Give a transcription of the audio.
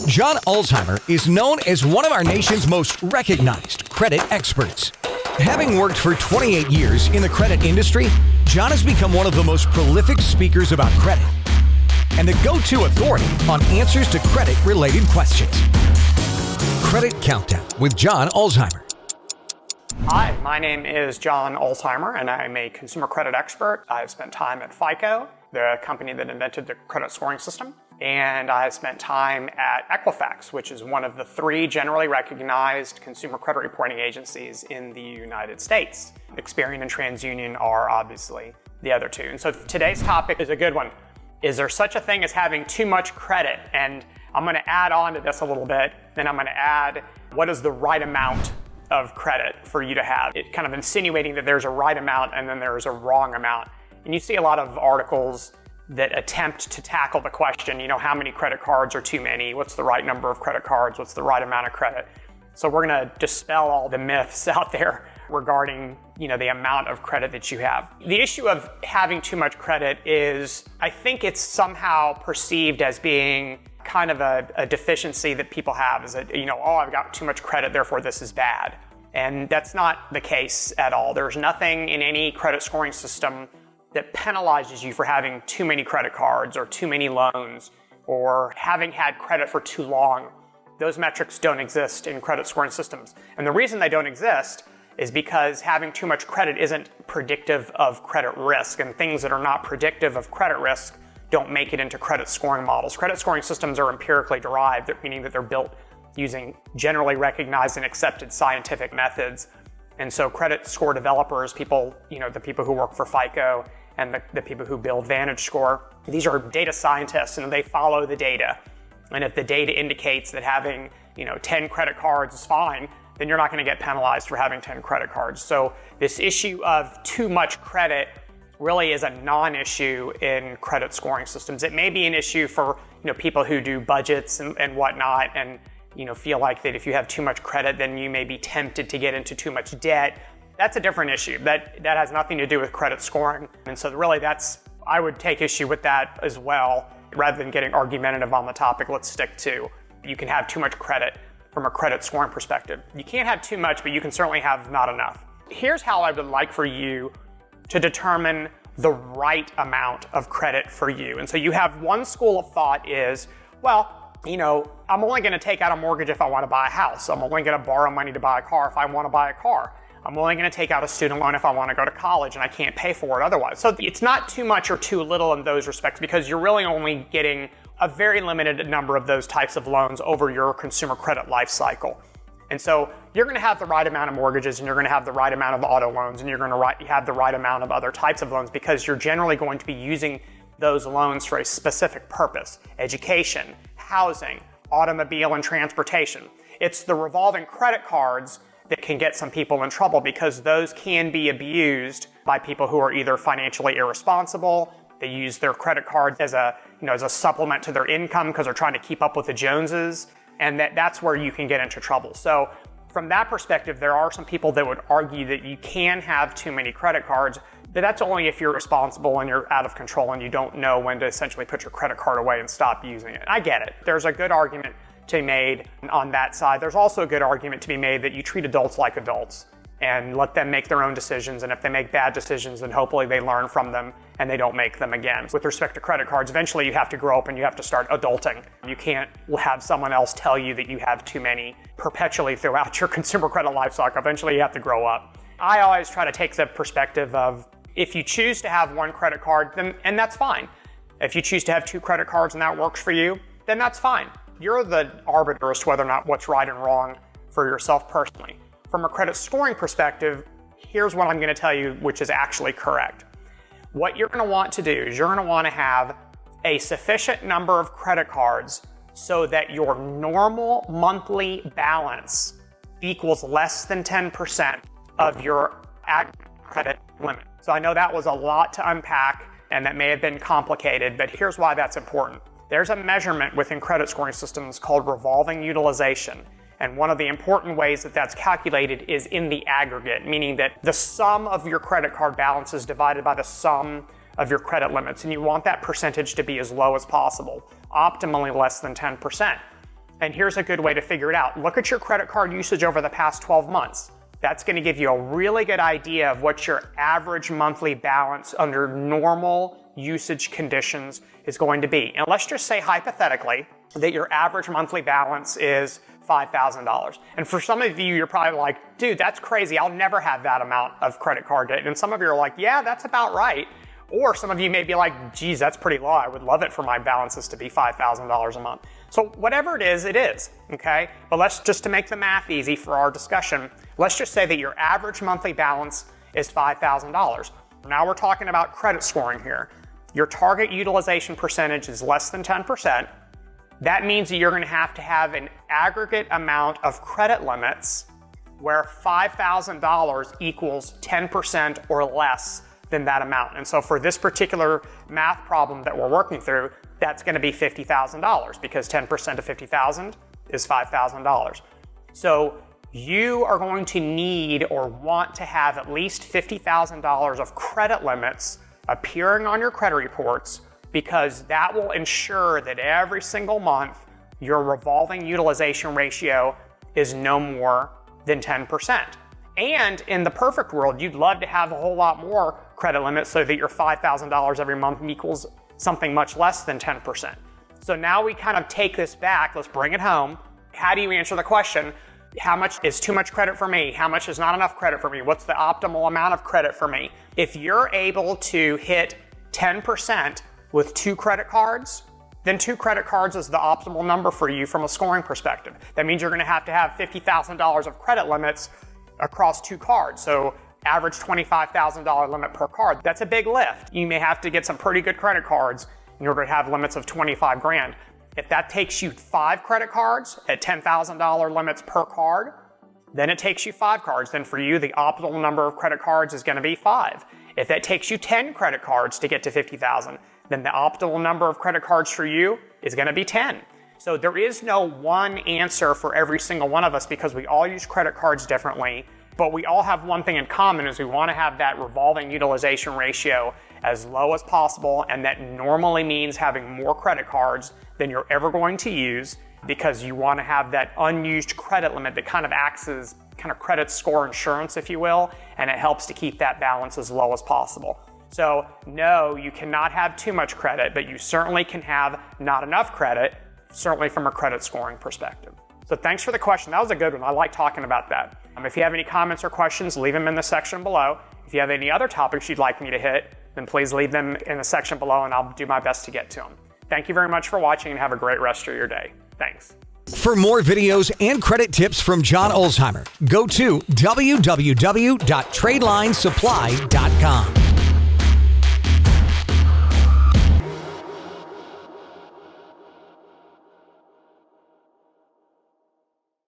John Ulzheimer is known as one of our nation's most recognized credit experts. Having worked for 28 years in the credit industry, John has become one of the most prolific speakers about credit and the go-to authority on answers to credit-related questions. Credit Countdown with John Ulzheimer. Hi, my name is John Ulzheimer, and I'm a consumer credit expert. I've spent time at FICO, the company that invented the credit scoring system, and I spent time at Equifax, which is one of the 3 generally recognized consumer credit reporting agencies in the United States. Experian and TransUnion are obviously the other 2. And so today's topic is a good one. Is there such a thing as having too much credit? And I'm going to add on to this a little bit, then I'm going to add what is the right amount of credit for you to have. It kind of insinuating that there's a right amount and then there's a wrong amount. And you see a lot of articles that attempt to tackle the question, how many credit cards are too many? What's the right number of credit cards? What's the right amount of credit? So we're going to dispel all the myths out there regarding, the amount of credit that you have. The issue of having too much credit is, I think it's somehow perceived as being kind of a deficiency that people have, is that, I've got too much credit, therefore this is bad. And that's not the case at all. There's nothing in any credit scoring system that penalizes you for having too many credit cards or too many loans or having had credit for too long. Those metrics don't exist in credit scoring systems. And the reason they don't exist is because having too much credit isn't predictive of credit risk, and things that are not predictive of credit risk don't make it into credit scoring models. Credit scoring systems are empirically derived, meaning that they're built using generally recognized and accepted scientific methods. And so credit score developers, people, the people who work for FICO and the people who build VantageScore, these are data scientists and they follow the data. And if the data indicates that having, 10 credit cards is fine, then you're not going to get penalized for having 10 credit cards. So this issue of too much credit really is a non-issue in credit scoring systems. It may be an issue for, people who do budgets and whatnot, and feel like that if you have too much credit, then you may be tempted to get into too much debt. That's a different issue. That has nothing to do with credit scoring. And so really I would take issue with that as well. Rather than getting argumentative on the topic, let's stick to, you can have too much credit from a credit scoring perspective. You can't have too much, but you can certainly have not enough. Here's how I would like for you to determine the right amount of credit for you. And so you have one school of thought is, I'm only going to take out a mortgage if I want to buy a house. I'm only going to borrow money to buy a car if I want to buy a car. I'm only going to take out a student loan if I want to go to college and I can't pay for it otherwise. So it's not too much or too little in those respects, because you're really only getting a very limited number of those types of loans over your consumer credit life cycle. And so you're going to have the right amount of mortgages, and you're going to have the right amount of auto loans, and you're going to have the right amount of other types of loans, because you're generally going to be using those loans for a specific purpose: education, housing, automobile, and transportation. It's the revolving credit cards that can get some people in trouble, because those can be abused by people who are either financially irresponsible. They use their credit cards as a supplement to their income because they're trying to keep up with the Joneses, and that's where you can get into trouble. So from that perspective, there are some people that would argue that you can have too many credit cards, but that's only if you're responsible and you're out of control and you don't know when to essentially put your credit card away and stop using it. I get it. There's a good argument to be made on that side. There's also a good argument to be made that you treat adults like adults and let them make their own decisions. And if they make bad decisions, then hopefully they learn from them and they don't make them again. With respect to credit cards, eventually you have to grow up and you have to start adulting. You can't have someone else tell you that you have too many perpetually throughout your consumer credit life cycle. Eventually you have to grow up. I always try to take the perspective of, if you choose to have one credit card, and that's fine. If you choose to have 2 credit cards and that works for you, then that's fine. You're the arbiter as to whether or not what's right and wrong for yourself personally. From a credit scoring perspective, here's what I'm going to tell you, which is actually correct. What you're going to want to do is you're going to want to have a sufficient number of credit cards so that your normal monthly balance equals less than 10% of your credit limit. So I know that was a lot to unpack and that may have been complicated, but here's why that's important. There's a measurement within credit scoring systems called revolving utilization. And one of the important ways that that's calculated is in the aggregate, meaning that the sum of your credit card balance is divided by the sum of your credit limits. And you want that percentage to be as low as possible, optimally less than 10%. And here's a good way to figure it out. Look at your credit card usage over the past 12 months. That's going to give you a really good idea of what your average monthly balance under normal usage conditions is going to be. And let's just say hypothetically that your average monthly balance is $5,000. And for some of you, you're probably like, dude, that's crazy. I'll never have that amount of credit card debt. And some of you are like, yeah, that's about right. Or some of you may be like, geez, that's pretty low. I would love it for my balances to be $5,000 a month. So whatever it is, okay? But let's just, to make the math easy for our discussion, let's just say that your average monthly balance is $5,000. Now we're talking about credit scoring here. Your target utilization percentage is less than 10%. That means that you're going to have an aggregate amount of credit limits where $5,000 equals 10% or less than that amount. And so for this particular math problem that we're working through, that's going to be $50,000 because 10% of $50,000 is $5,000. So you are going to need or want to have at least $50,000 of credit limits appearing on your credit reports, because that will ensure that every single month your revolving utilization ratio is no more than 10%. And in the perfect world, you'd love to have a whole lot more credit limits so that your $5,000 every month equals something much less than 10%. So now we kind of take this back, let's bring it home. How do you answer the question? How much is too much credit for me? How much is not enough credit for me? What's the optimal amount of credit for me? If you're able to hit 10% with 2 credit cards, then 2 credit cards is the optimal number for you from a scoring perspective. That means you're going to have $50,000 of credit limits across 2 cards. So average $25,000 limit per card. That's a big lift. You may have to get some pretty good credit cards in order to have limits of 25 grand. If that takes you 5 credit cards at $10,000 limits per card, then it takes you 5 cards. Then for you, the optimal number of credit cards is going to be 5. If that takes you 10 credit cards to get to 50,000, then the optimal number of credit cards for you is going to be 10. So there is no one answer for every single one of us because we all use credit cards differently, but we all have one thing in common is we want to have that revolving utilization ratio as low as possible, and that normally means having more credit cards than you're ever going to use because you want to have that unused credit limit that kind of acts as kind of credit score insurance, if you will, and it helps to keep that balance as low as possible. So no, you cannot have too much credit, but you certainly can have not enough credit, certainly from a credit scoring perspective. So thanks for the question. That was a good one. I like talking about that. If you have any comments or questions, leave them in the section below. If you have any other topics you'd like me to hit, then please leave them in the section below and I'll do my best to get to them. Thank you very much for watching and have a great rest of your day. Thanks. For more videos and credit tips from John Ulzheimer, go to www.tradelinesupply.com.